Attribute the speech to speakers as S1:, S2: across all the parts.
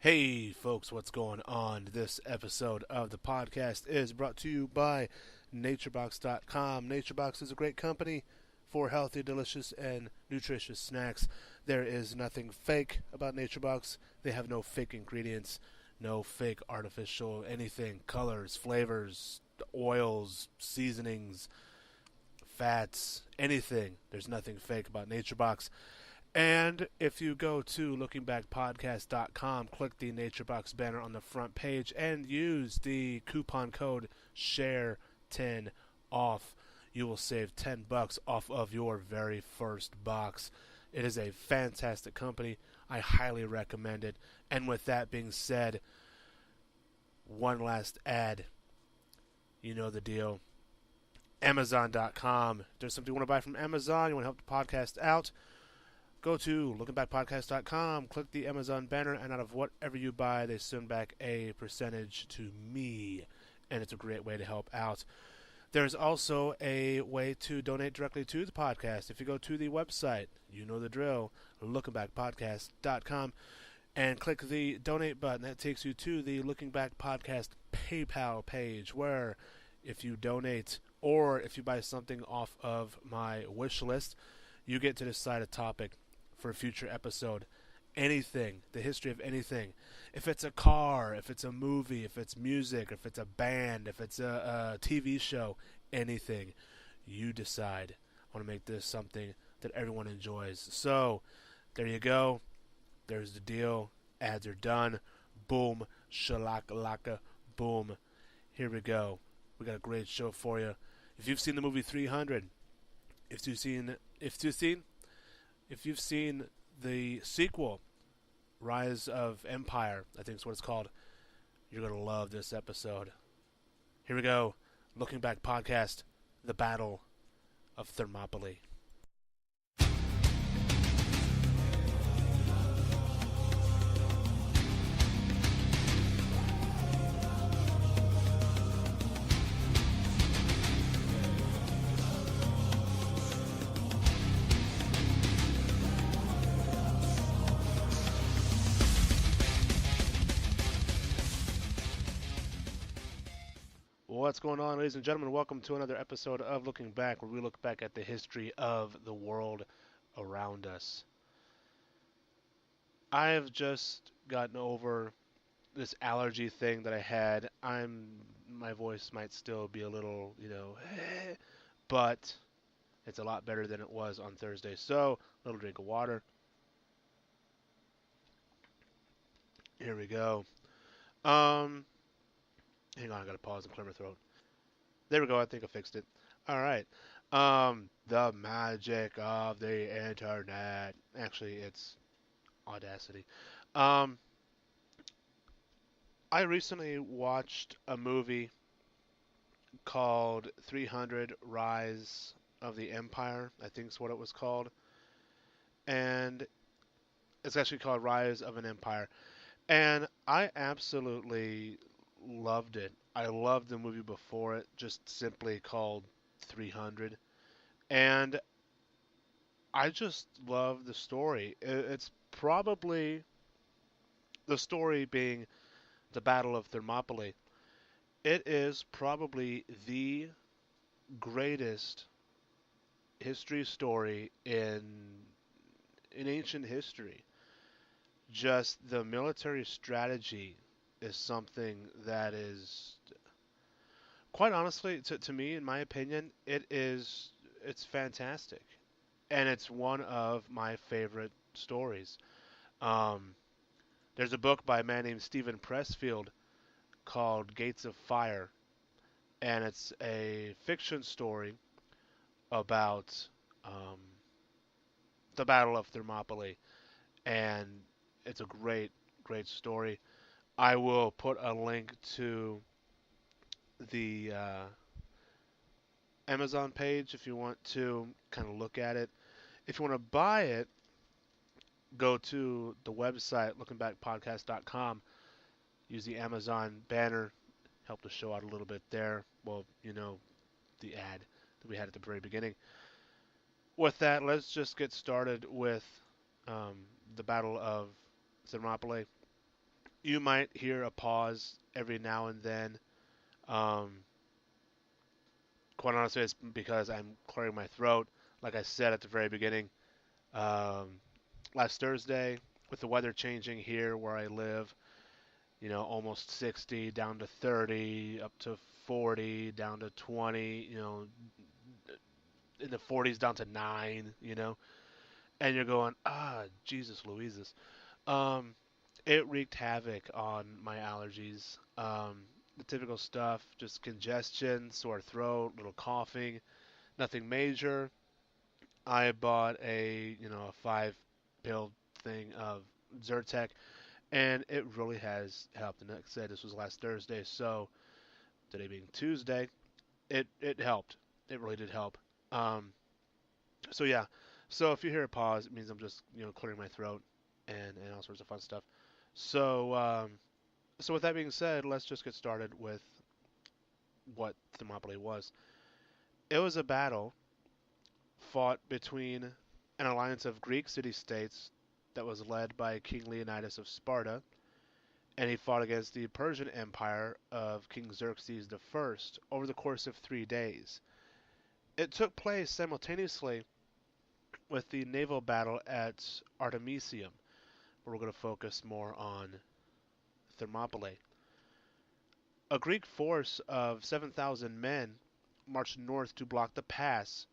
S1: Hey folks, what's going on? This episode of the podcast is brought to you by NatureBox.com. NatureBox is a great company for healthy, delicious, and nutritious snacks. There is nothing fake about NatureBox. They have no fake ingredients, no fake artificial anything, colors, flavors, oils, seasonings, fats, anything. There's nothing fake about NatureBox. And if you go to lookingbackpodcast.com, click the NatureBox banner on the front page and use the coupon code SHARE10 off, you will save $10 off of your very first box. It is a fantastic company. I highly recommend it. And with that being said, one last ad. You know the deal. Amazon.com. If there's something you want to buy from Amazon, you want to help the podcast out, go to lookingbackpodcast.com, click the Amazon banner, and out of whatever you buy, they send back a percentage to me, and it's a great way to help out. There's also a way to donate directly to the podcast. If you go to the website, you know the drill, lookingbackpodcast.com, and click the donate button. That takes you to the Looking Back Podcast PayPal page, where if you donate or if you buy something off of my wish list, you get to decide a topic for a future episode. Anything, the history of anything. If it's a car, if it's a movie, if it's music, if it's a band, if it's a TV show, anything. You decide. I want to make this something that everyone enjoys. So, there you go. There's the deal. Ads are done. Boom. Shalaka-laka. Boom. Here we go. We got a great show for you. If you've seen the movie 300, if you've seen the sequel, Rise of Empire, I think is what it's called, you're going to love this episode. Here we go. Looking Back Podcast, The Battle of Thermopylae. What's going on, ladies and gentlemen? Welcome to another episode of Looking Back, where we look back at the history of the world around us. I have just gotten over this allergy thing that I had. My voice might still be a little, but it's a lot better than it was on Thursday. So, a little drink of water. Here we go. Hang on, I gotta pause and clear my throat. There we go. I think I fixed it. All right. The magic of the internet. Actually, it's Audacity. Um, I recently watched a movie called 300 Rise of the Empire. I think is what it was called. And it's actually called Rise of an Empire. And I absolutely loved it. I loved the movie before it, just simply called 300. And I just love the story. It's probably the story being the Battle of Thermopylae. It is probably the greatest history story in ancient history. Just the military strategy is something that is, quite honestly, to me, in my opinion, it's fantastic, and it's one of my favorite stories. Um, there's a book by a man named Stephen Pressfield called Gates of Fire, and it's a fiction story about um, the Battle of Thermopylae, and it's a great, great story. I will put a link to the Amazon page if you want to kind of look at it. If you want to buy it, go to the website lookingbackpodcast.com. Use the Amazon banner, help the show out a little bit there. Well, the ad that we had at the very beginning. With that, let's just get started with um, the Battle of Thermopylae. You might hear a pause every now and then. Um, Quite honestly, it's because I'm clearing my throat. Like I said at the very beginning, um, last Thursday, with the weather changing here where I live, almost 60, down to 30, up to 40, down to 20, in the 40s down to 9, and you're going, Jesus Louises. Um, it wreaked havoc on my allergies. The typical stuff, just congestion, sore throat, little coughing, nothing major. I bought a 5 pill thing of Zyrtec, and it really has helped. And like I said, this was last Thursday, so today being Tuesday, it helped. It really did help. Um, so yeah, so if you hear a pause, it means I'm just clearing my throat and all sorts of fun stuff. So with that being said, let's just get started with what Thermopylae was. It was a battle fought between an alliance of Greek city-states that was led by King Leonidas of Sparta, and he fought against the Persian Empire of King Xerxes I over the course of 3 days. It took place simultaneously with the naval battle at Artemisium, where we're going to focus more on Thermopylae. A Greek force of 7,000 men marched north to block the pass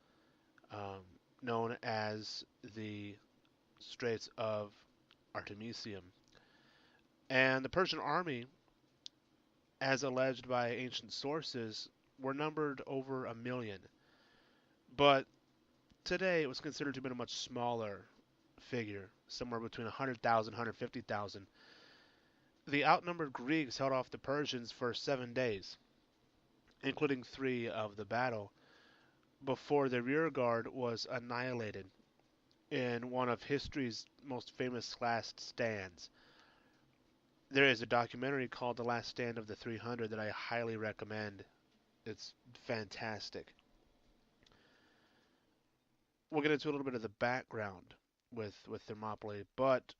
S1: um, known as the Straits of Artemisium. And the Persian army, as alleged by ancient sources, were numbered over 1 million. But today it was considered to be a much smaller figure, somewhere between 100,000 and 150,000. The outnumbered Greeks held off the Persians for 7 days, including 3 of the battle, before the rearguard was annihilated in one of history's most famous last stands. There is a documentary called The Last Stand of the 300 that I highly recommend. It's fantastic. We'll get into a little bit of the background with Thermopylae, but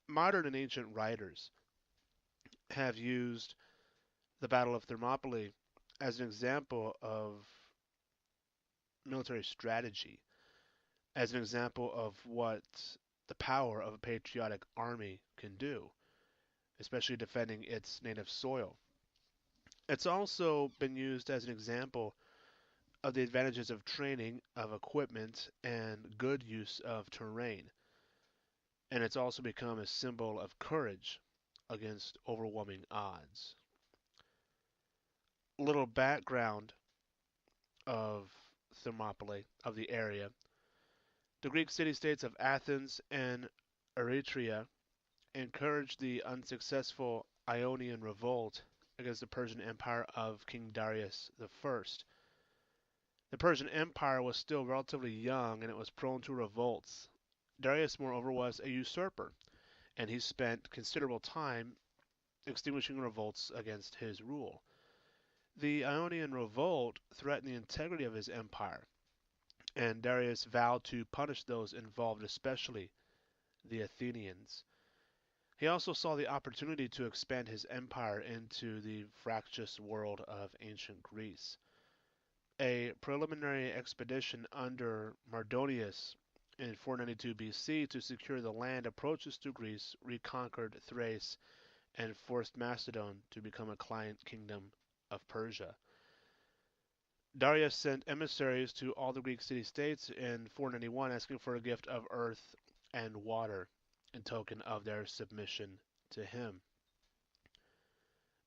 S1: modern and ancient writers have used the Battle of Thermopylae as an example of military strategy, as an example of what the power of a patriotic army can do, especially defending its native soil. It's also been used as an example of the advantages of training, of equipment, and good use of terrain. And it's also become a symbol of courage against overwhelming odds. Little background of Thermopylae, of the area. The Greek city-states of Athens and Eretria encouraged the unsuccessful Ionian revolt against the Persian Empire of King Darius I. The Persian Empire was still relatively young and it was prone to revolts. Darius, moreover, was a usurper, and he spent considerable time extinguishing revolts against his rule. The Ionian revolt threatened the integrity of his empire, and Darius vowed to punish those involved, especially the Athenians. He also saw the opportunity to expand his empire into the fractious world of ancient Greece. A preliminary expedition under Mardonius in 492 BC to secure the land approaches to Greece, reconquered Thrace, and forced Macedon to become a client kingdom of Persia. Darius sent emissaries to all the Greek city-states in 491 asking for a gift of earth and water in token of their submission to him.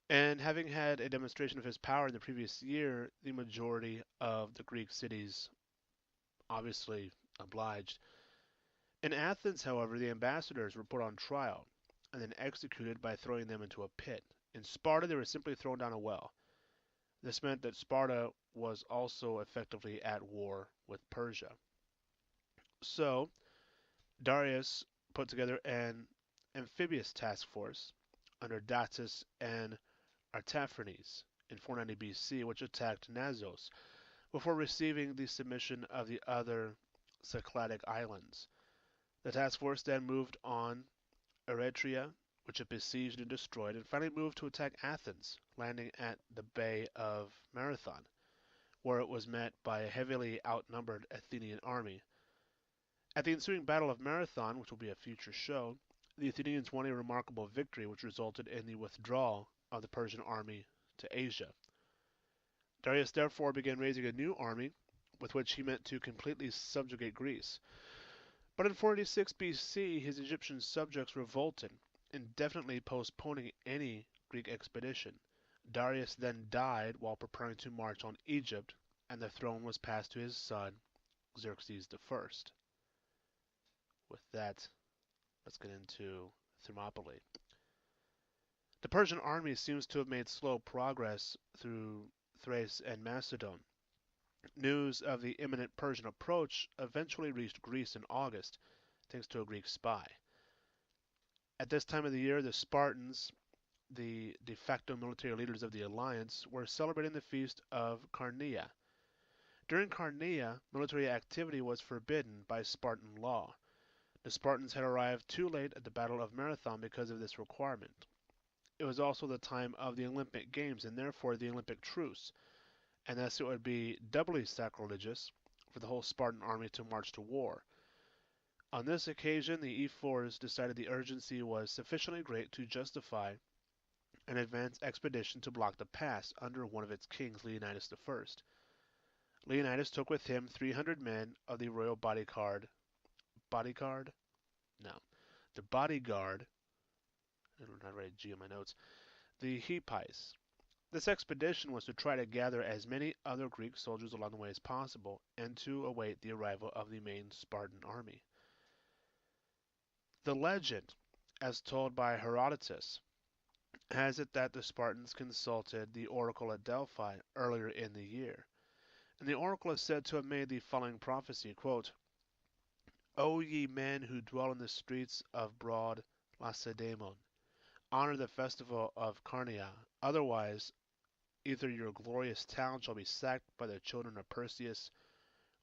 S1: And having had a demonstration of his power in the previous year, the majority of the Greek cities obviously obliged. In Athens, however, the ambassadors were put on trial and then executed by throwing them into a pit. In Sparta, they were simply thrown down a well. This meant that Sparta was also effectively at war with Persia. So, Darius put together an amphibious task force under Datis and Artaphernes in 490 BC, which attacked Naxos before receiving the submission of the other Cycladic islands. The task force then moved on Eretria which it besieged and destroyed, and finally moved to attack Athens, landing at the Bay of Marathon, where it was met by a heavily outnumbered Athenian army. At the ensuing Battle of Marathon, which will be a future show, the Athenians won a remarkable victory which resulted in the withdrawal of the Persian army to Asia. Darius therefore began raising a new army with which he meant to completely subjugate Greece. But in 486 BC, his Egyptian subjects revolted, indefinitely postponing any Greek expedition. Darius then died while preparing to march on Egypt, and the throne was passed to his son, Xerxes I. With that, let's get into Thermopylae. The Persian army seems to have made slow progress through Thrace and Macedon. News of the imminent Persian approach eventually reached Greece in August, thanks to a Greek spy. At this time of the year, the Spartans, the de facto military leaders of the alliance, were celebrating the feast of Carnea. During Carnea, military activity was forbidden by Spartan law. The Spartans had arrived too late at the Battle of Marathon because of this requirement. It was also the time of the Olympic Games and therefore the Olympic truce, and thus it would be doubly sacrilegious for the whole Spartan army to march to war. On this occasion, the ephors decided the urgency was sufficiently great to justify an advance expedition to block the pass under one of its kings, Leonidas I. Leonidas took with him 300 men of the royal bodyguard? No. The bodyguard, I don't have a G in my notes, the Hepais. This expedition was to try to gather as many other Greek soldiers along the way as possible, and to await the arrival of the main Spartan army. The legend, as told by Herodotus, has it that the Spartans consulted the oracle at Delphi earlier in the year, and the oracle is said to have made the following prophecy, quote, O ye men who dwell in the streets of broad Lacedaemon, honor the festival of Carnea, otherwise either your glorious town shall be sacked by the children of Perseus,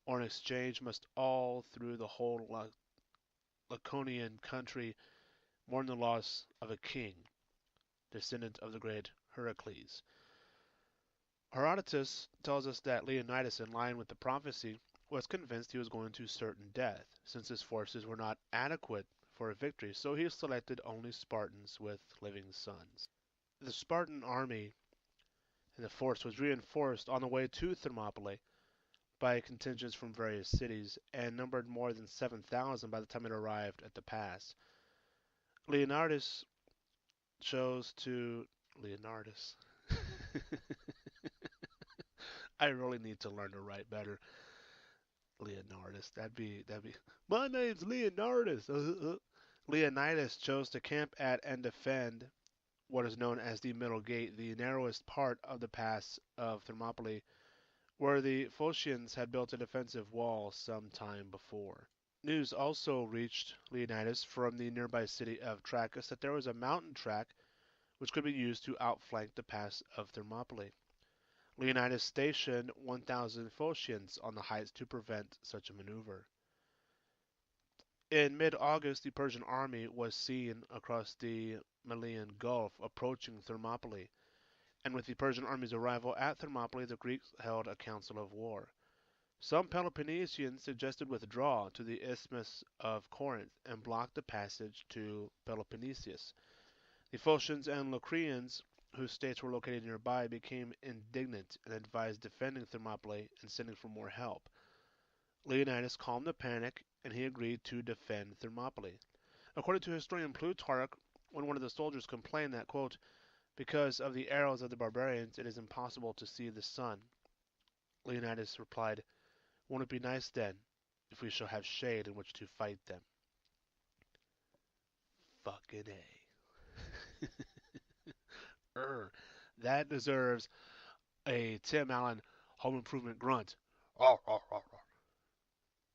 S1: or in exchange must all through the whole Laconian country mourn the loss of a king, descendant of the great Heracles. Herodotus tells us that Leonidas, in line with the prophecy, was convinced he was going to certain death, since his forces were not adequate for a victory, so he selected only Spartans with living sons. The Spartan army and the force was reinforced on the way to Thermopylae by contingents from various cities, and numbered more than 7,000 by the time it arrived at the pass. Leonidas chose to Leonidas. I really need to learn to write better. Leonidas. That'd be. My name's Leonidas. Leonidas chose to camp at and defend what is known as the Middle Gate, the narrowest part of the pass of Thermopylae, where the Phocians had built a defensive wall some time before. News also reached Leonidas from the nearby city of Trachis that there was a mountain track which could be used to outflank the pass of Thermopylae. Leonidas stationed 1,000 Phocians on the heights to prevent such a maneuver. In mid-August, the Persian army was seen across the Malian Gulf approaching Thermopylae, and with the Persian army's arrival at Thermopylae, the Greeks held a council of war. Some Peloponnesians suggested withdrawal to the Isthmus of Corinth and block the passage to Peloponnesus. The Phocians and Locrians, whose states were located nearby, became indignant and advised defending Thermopylae and sending for more help. Leonidas calmed the panic, and he agreed to defend Thermopylae. According to historian Plutarch, when one of the soldiers complained that, quote, because of the arrows of the barbarians it is impossible to see the sun, Leonidas replied, won't it be nice then, if we shall have shade in which to fight them? Fucking A. That deserves a Tim Allen home improvement grunt.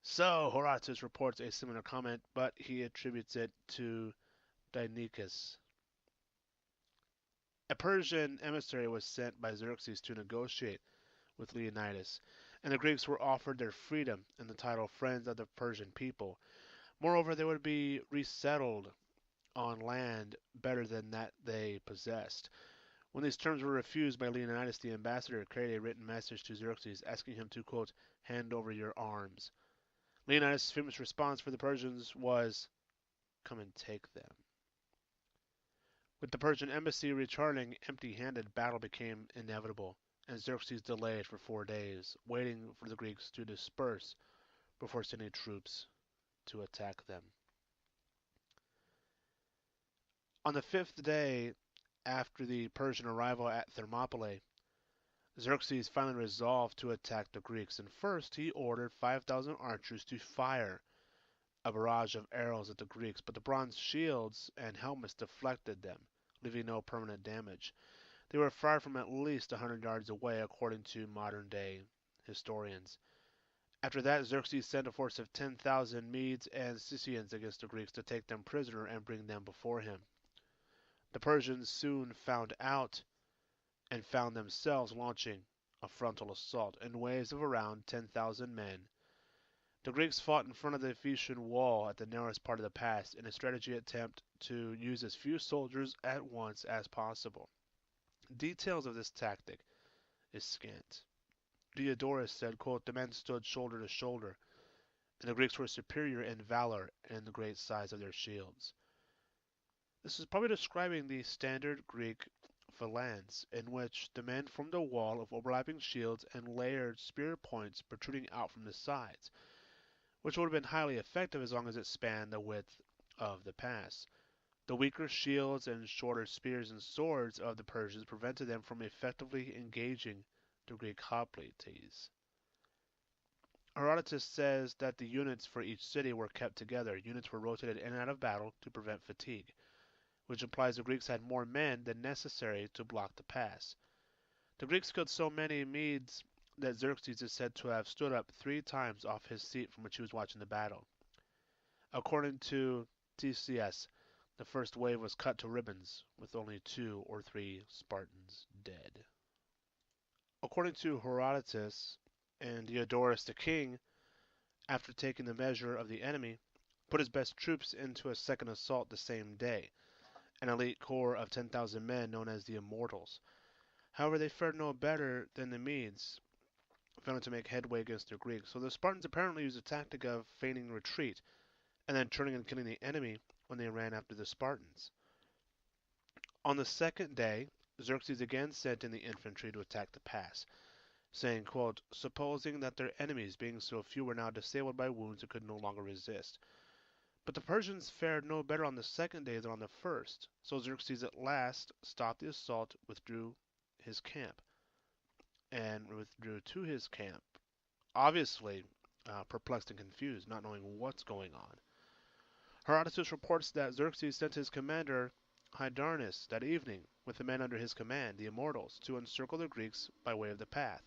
S1: So, Herodotus reports a similar comment, but he attributes it to Deinechus. A Persian emissary was sent by Xerxes to negotiate with Leonidas, and the Greeks were offered their freedom and the title friends of the Persian people. Moreover, they would be resettled on land better than that they possessed. When these terms were refused by Leonidas, the ambassador carried a written message to Xerxes asking him to, quote, hand over your arms. Leonidas' famous response for the Persians was, come and take them. With the Persian embassy returning empty-handed, battle became inevitable, and Xerxes delayed for 4 days, waiting for the Greeks to disperse before sending troops to attack them. On the 5th day after the Persian arrival at Thermopylae, Xerxes finally resolved to attack the Greeks, and first he ordered 5,000 archers to fire a barrage of arrows at the Greeks, but the bronze shields and helmets deflected them, leaving no permanent damage. They were fired from at least 100 yards away, according to modern-day historians. After that, Xerxes sent a force of 10,000 Medes and Scythians against the Greeks to take them prisoner and bring them before him. The Persians soon found out and found themselves launching a frontal assault in waves of around 10,000 men. The Greeks fought in front of the Phaeacian wall at the narrowest part of the pass in a strategy attempt to use as few soldiers at once as possible. Details of this tactic is scant. Diodorus said, quote, the men stood shoulder to shoulder, and the Greeks were superior in valor and in the great size of their shields. This is probably describing the standard Greek phalanx, in which the men formed a wall of overlapping shields and layered spear points protruding out from the sides, which would have been highly effective as long as it spanned the width of the pass. The weaker shields and shorter spears and swords of the Persians prevented them from effectively engaging the Greek hoplites. Herodotus says that the units for each city were kept together. Units were rotated in and out of battle to prevent fatigue, which implies the Greeks had more men than necessary to block the pass. The Greeks killed so many Medes that Xerxes is said to have stood up 3 times off his seat from which he was watching the battle. According to Ctesias, the first wave was cut to ribbons, with only 2 or 3 Spartans dead. According to Herodotus, and Diodorus the king, after taking the measure of the enemy, put his best troops into a second assault the same day, an elite corps of 10,000 men known as the Immortals. However, they fared no better than the Medes, failing to make headway against the Greeks, so the Spartans apparently used a tactic of feigning retreat, and then turning and killing the enemy when they ran after the Spartans. On the 2nd day, Xerxes again sent in the infantry to attack the pass, saying, quote, supposing that their enemies, being so few, were now disabled by wounds and could no longer resist. But the Persians fared no better on the 2nd day than on the first, so Xerxes at last stopped the assault, withdrew to his camp, obviously perplexed and confused, not knowing what's going on. Herodotus reports that Xerxes sent his commander Hydarnes that evening with the men under his command, the Immortals, to encircle the Greeks by way of the path.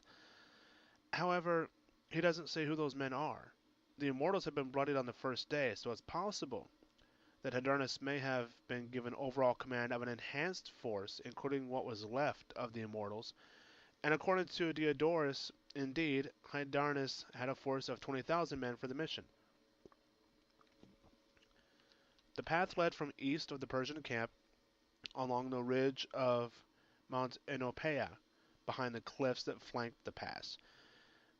S1: However, he doesn't say who those men are. The Immortals had been bloodied on the first day, so it's possible that Hydarnes may have been given overall command of an enhanced force, including what was left of the Immortals, and according to Diodorus, indeed, Hydarnes had a force of 20,000 men for the mission. The path led from east of the Persian camp along the ridge of Mount Enopeia, behind the cliffs that flanked the pass.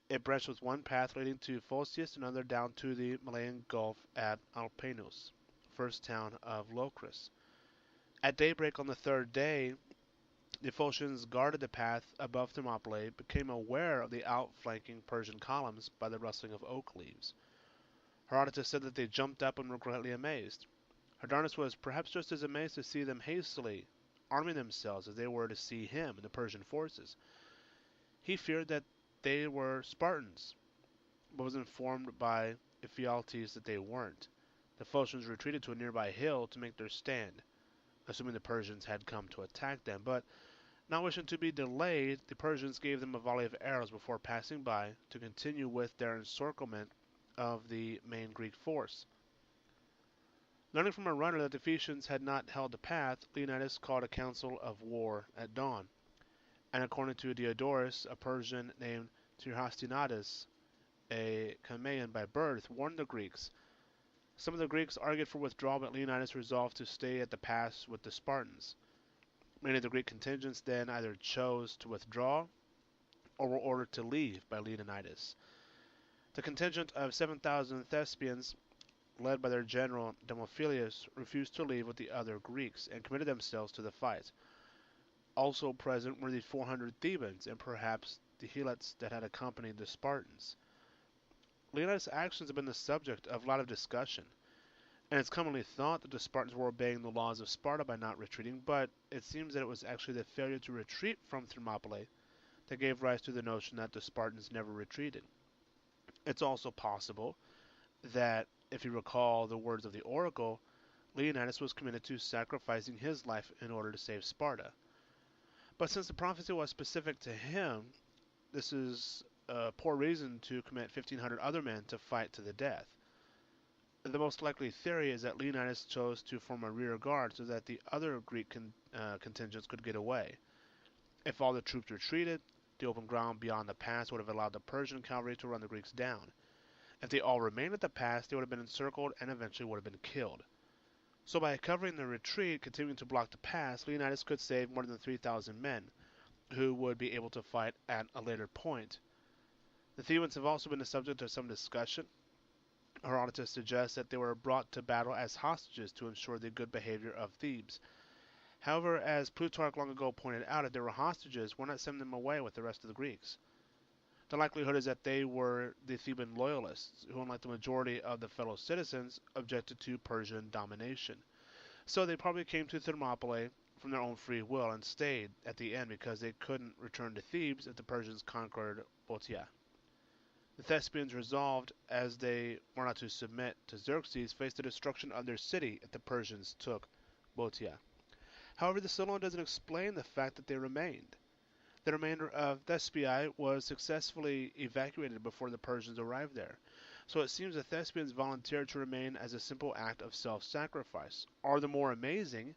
S1: It branched with one path leading to Phocius and another down to the Malayan Gulf at Alpanus, first town of Locris. At daybreak on the 3rd day, the Phocians guarded the path above Thermopylae, became aware of the outflanking Persian columns by the rustling of oak leaves. Herodotus said that they jumped up and were greatly amazed. Hydarnes was perhaps just as amazed to see them hastily arming themselves as they were to see him and the Persian forces. He feared that they were Spartans, but was informed by Ephialtes that they weren't. The Phocians retreated to a nearby hill to make their stand, assuming the Persians had come to attack them, but not wishing to be delayed, the Persians gave them a volley of arrows before passing by to continue with their encirclement of the main Greek force. Learning from a runner that the Phaeacians had not held the path, Leonidas called a council of war at dawn, and according to Diodorus, a Persian named Tirhostinidus, a Chamaean by birth, warned the Greeks Some of the Greeks argued for withdrawal, but Leonidas resolved to stay at the pass with the Spartans. Many of the Greek contingents then either chose to withdraw or were ordered to leave by Leonidas. The contingent of 7,000 Thespians, led by their general Demophilius, refused to leave with the other Greeks and committed themselves to the fight. Also present were the 400 Thebans and perhaps the Helots that had accompanied the Spartans. Leonidas' actions have been the subject of a lot of discussion, and it's commonly thought that the Spartans were obeying the laws of Sparta by not retreating, but it seems that it was actually the failure to retreat from Thermopylae that gave rise to the notion that the Spartans never retreated. It's also possible that, if you recall the words of the oracle, Leonidas was committed to sacrificing his life in order to save Sparta. But since the prophecy was specific to him, this is a poor reason to commit 1,500 other men to fight to the death. The most likely theory is that Leonidas chose to form a rear guard so that the other Greek contingents could get away. If all the troops retreated, the open ground beyond the pass would have allowed the Persian cavalry to run the Greeks down. If they all remained at the pass, they would have been encircled and eventually would have been killed. So by covering the retreat, continuing to block the pass, Leonidas could save more than 3,000 men, who would be able to fight at a later point. The Thebans have also been the subject of some discussion. Herodotus suggests that they were brought to battle as hostages to ensure the good behavior of Thebes. However, as Plutarch long ago pointed out, if they were hostages, why not send them away with the rest of the Greeks? The likelihood is that they were the Theban loyalists, who, unlike the majority of the fellow citizens, objected to Persian domination. So they probably came to Thermopylae from their own free will and stayed at the end because they couldn't return to Thebes if the Persians conquered Boeotia. The Thespians resolved, as they were not to submit to Xerxes, faced the destruction of their city if the Persians took Boeotia. However, this alone doesn't explain the fact that they remained. The remainder of Thespiae was successfully evacuated before the Persians arrived there, so it seems the Thespians volunteered to remain as a simple act of self-sacrifice, or the more amazing,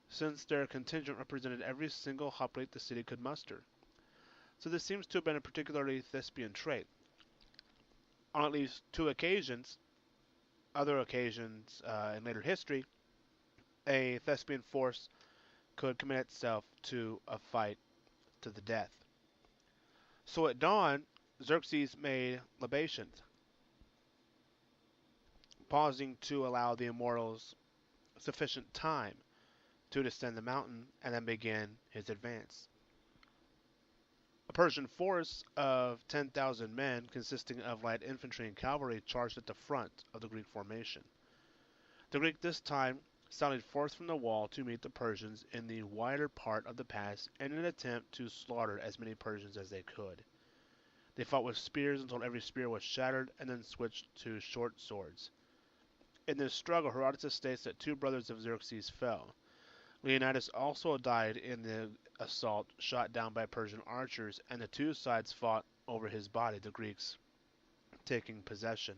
S1: since their contingent represented every single hoplite the city could muster. So this seems to have been a particularly Thespian trait. On at least two occasions, other occasions in later history, a Thespian force could commit itself to a fight to the death. So at dawn, Xerxes made libations, pausing to allow the immortals sufficient time to descend the mountain and then begin his advance. A Persian force of 10,000 men, consisting of light infantry and cavalry, charged at the front of the Greek formation. The Greeks this time sallied forth from the wall to meet the Persians in the wider part of the pass in an attempt to slaughter as many Persians as they could. They fought with spears until every spear was shattered and then switched to short swords. In this struggle, Herodotus states that two brothers of Xerxes fell. Leonidas also died in the assault, shot down by Persian archers, and the two sides fought over his body, the Greeks taking possession.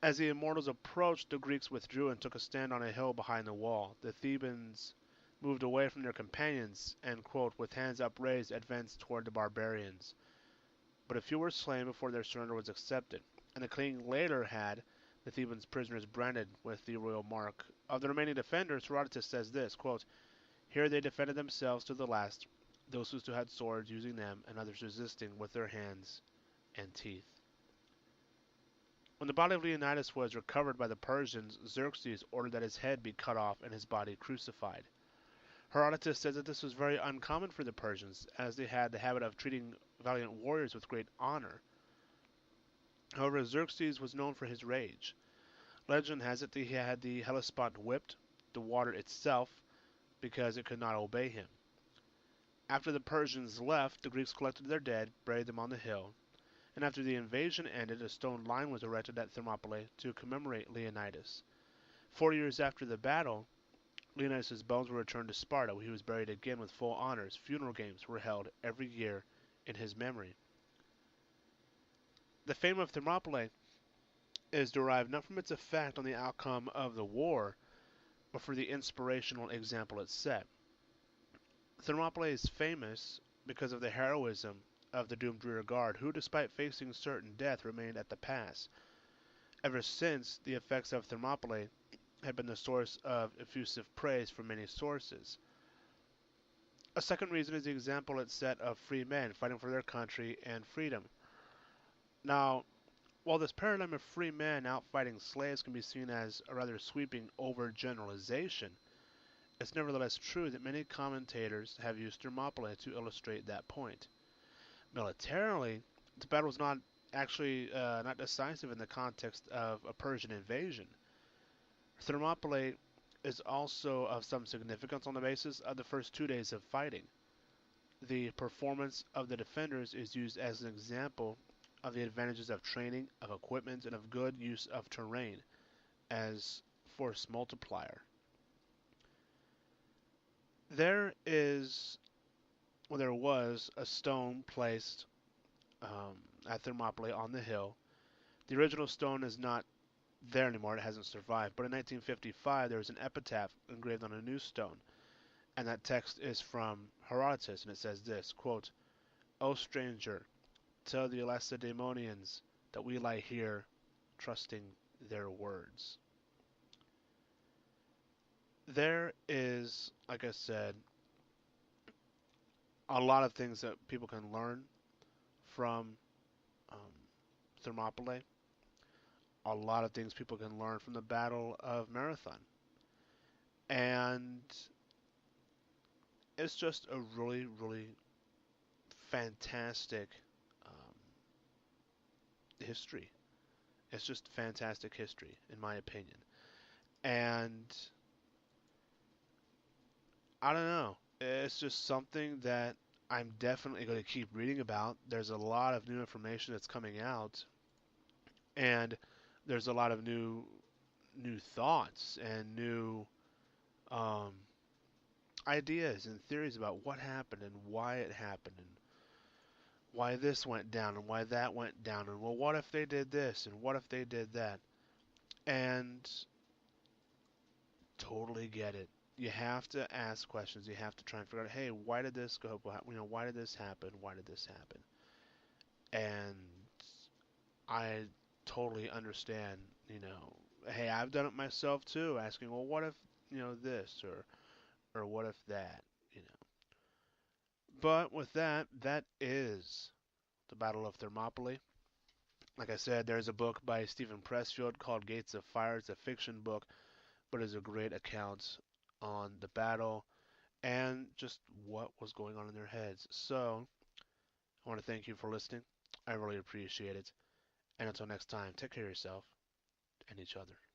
S1: As the immortals approached, the Greeks withdrew and took a stand on a hill behind the wall. The Thebans moved away from their companions and, quote, with hands upraised, advanced toward the barbarians. But a few were slain before their surrender was accepted, and the king later had the Thebans prisoners branded with the royal mark. Of the remaining defenders, Herodotus says this, quote, here they defended themselves to the last, those who still had swords using them, and others resisting with their hands and teeth. When the body of Leonidas was recovered by the Persians, Xerxes ordered that his head be cut off and his body crucified. Herodotus says that this was very uncommon for the Persians, as they had the habit of treating valiant warriors with great honor. However, Xerxes was known for his rage. Legend has it that he had the Hellespont whipped, the water itself, because it could not obey him. After the Persians left, the Greeks collected their dead, buried them on the hill, and after the invasion ended, a stone line was erected at Thermopylae to commemorate Leonidas. 4 years after the battle, Leonidas' bones were returned to Sparta, where he was buried again with full honors. Funeral games were held every year in his memory. The fame of Thermopylae is derived not from its effect on the outcome of the war, but for the inspirational example it set. Thermopylae is famous because of the heroism of the doomed rear guard, who, despite facing certain death, remained at the pass. Ever since, the effects of Thermopylae had been the source of effusive praise from many sources. A second reason is the example it set of free men fighting for their country and freedom. Now, while this paradigm of free men outfighting slaves can be seen as a rather sweeping overgeneralization, it's nevertheless true that many commentators have used Thermopylae to illustrate that point. Militarily, the battle was not actually not decisive in the context of a Persian invasion. Thermopylae is also of some significance on the basis of the first 2 days of fighting. The performance of the defenders is used as an example of the advantages of training, of equipment, and of good use of terrain as force multiplier. There is, well, there was a stone placed at Thermopylae on the hill. The original stone is not there anymore, it hasn't survived, but in 1955 there was an epitaph engraved on a new stone, and that text is from Herodotus, and it says this, quote, O stranger, tell the Lacedaemonians that we lie here, trusting their words. There is, like I said, a lot of things that people can learn from um, Thermopylae. A lot of things people can learn from the Battle of Marathon. And it's just a really, really fantastic um, history. It's just fantastic history, in my opinion. And I don't know. It's just something that I'm definitely going to keep reading about. There's a lot of new information that's coming out, and there's a lot of new thoughts and new um, ideas and theories about what happened and why it happened and why this went down and why that went down and well, what if they did this and what if they did that? And totally get it. You have to ask questions. You have to try and figure out, hey, why did this go? Why did this happen? Why did this happen? And I totally understand. Hey, I've done it myself too, asking, well, what if this or what if that? You know. But with that, that is the Battle of Thermopylae. Like I said, there's a book by Stephen Pressfield called Gates of Fire. It's a fiction book, but it's a great account on the battle and just what was going on in their heads. So, I want to thank you for listening. I really appreciate it. And until next time, take care of yourself and each other.